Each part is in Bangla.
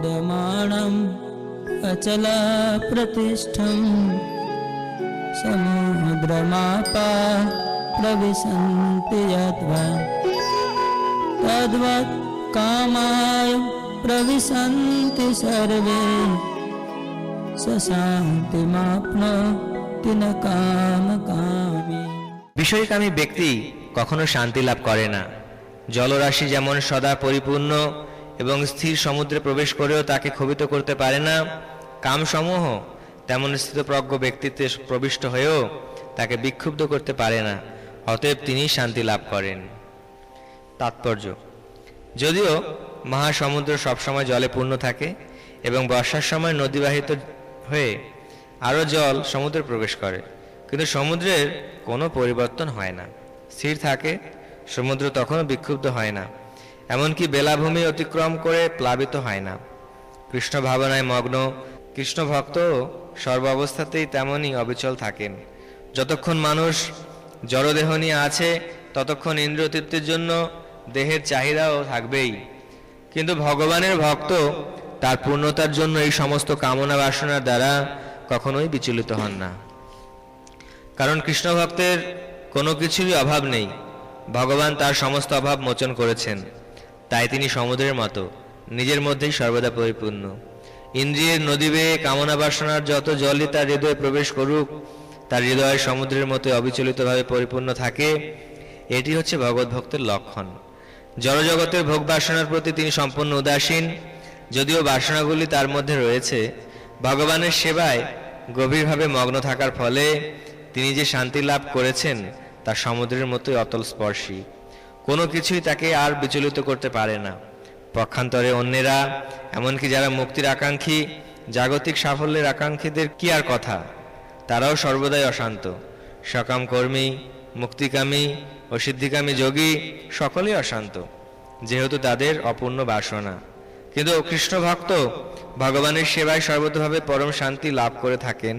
विद्यमानम् अचला प्रतिष्ठम् समुद्रमापा प्रविशन्ति यद्वा तद्वत् कामाय प्रविशन्ति सर्वे स शान्तिमाप्नोति न कामकामी। বিষয়কামী ব্যক্তি কখনো শান্তি লাভ করে না। জলরাশি যেমন সদা পরিপূর্ণ এবং স্থির সমুদ্রে প্রবেশ করেও তাকে ক্ষোভিত করতে পারে না, কামসমূহ তেমন স্থিতপ্রজ্ঞ ব্যক্তিত্বে প্রবিষ্ট হয়েও তাকে বিক্ষুব্ধ করতে পারে না। অতএব তিনি শান্তি লাভ করেন। তাৎপর্য: যদিও মহাসমুদ্র সবসময় জলে পূর্ণ থাকে এবং বর্ষার সময় নদীবাহিত হয়ে আরও জল সমুদ্রে প্রবেশ করে, কিন্তু সমুদ্রের কোনো পরিবর্তন হয় না, স্থির থাকে। সমুদ্র তখনও বিক্ষুব্ধ হয় না, এমনকি বেলাভূমি অতিক্রম করে প্লাবিত হয় না। কৃষ্ণ ভাবনায় মগ্ন কৃষ্ণ ভক্তও সর্বাবস্থাতেই তেমনই অবিচল থাকেন। যতক্ষণ মানুষ জড়দেহ নিয়ে আছে ততক্ষণ ইন্দ্রিয় তৃপ্তির জন্য দেহের চাহিদাও থাকবেই, কিন্তু ভগবানের ভক্ত তার পূর্ণতার জন্য এই সমস্ত কামনা বাসনার দ্বারা কখনোই বিচলিত হন না। কারণ কৃষ্ণ ভক্তের কোনো কিছুরই অভাব নেই, ভগবান তার সমস্ত অভাব মোচন করেছেন। তাই তিনি সমুদ্রের মতো নিজের মধ্যেই সর্বদা পরিপূর্ণ। ইন্দ্রিয়ের নদী বেয়ে কামনা বাসনার যত জলই তার হৃদয়ে প্রবেশ করুক, তার হৃদয়ের সমুদ্রের মতো অবিচলিতভাবে পরিপূর্ণ থাকে। এটি হচ্ছে ভগবত ভক্তের লক্ষণ। জড়জগতের ভোগ বাসনার প্রতি তিনি সম্পূর্ণ উদাসীন। যদিও বাসনাগুলি তার মধ্যে রয়েছে, ভগবানের সেবায় গভীরভাবে মগ্ন থাকার ফলে তিনি যে শান্তি লাভ করেছেন তা সমুদ্রের মতোই অতল স্পর্শী। কোনো কিছুই তাকে আর বিচলিত করতে পারে না। পক্ষান্তরে অন্যেরা, এমনকি যারা মুক্তির আকাঙ্ক্ষী, জাগতিক সাফল্যের আকাঙ্ক্ষীদের কি আর কথা, তারাও সর্বদাই অশান্ত। সকাম কর্মী, মুক্তিকামী ও সিদ্ধিকামী যোগী সকলেই অশান্ত, যেহেতু তাদের অপূর্ণ বাসনা। কিন্তু কৃষ্ণ ভক্ত ভগবানের সেবায় সর্বতভাবে পরম শান্তি লাভ করে থাকেন,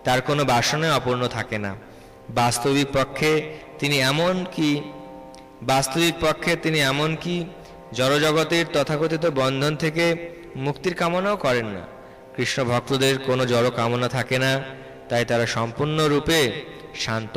তার কোনো বাসনায় অপূর্ণ থাকে না। বাস্তবিক পক্ষে তিনি এমনকি জড়জগতের তথাকথিত বন্ধন থেকে মুক্তির কামনাও করেন না। কৃষ্ণ ভক্তদের কোনো জড় কামনা থাকে না, তাই তারা সম্পূর্ণরূপে শান্ত।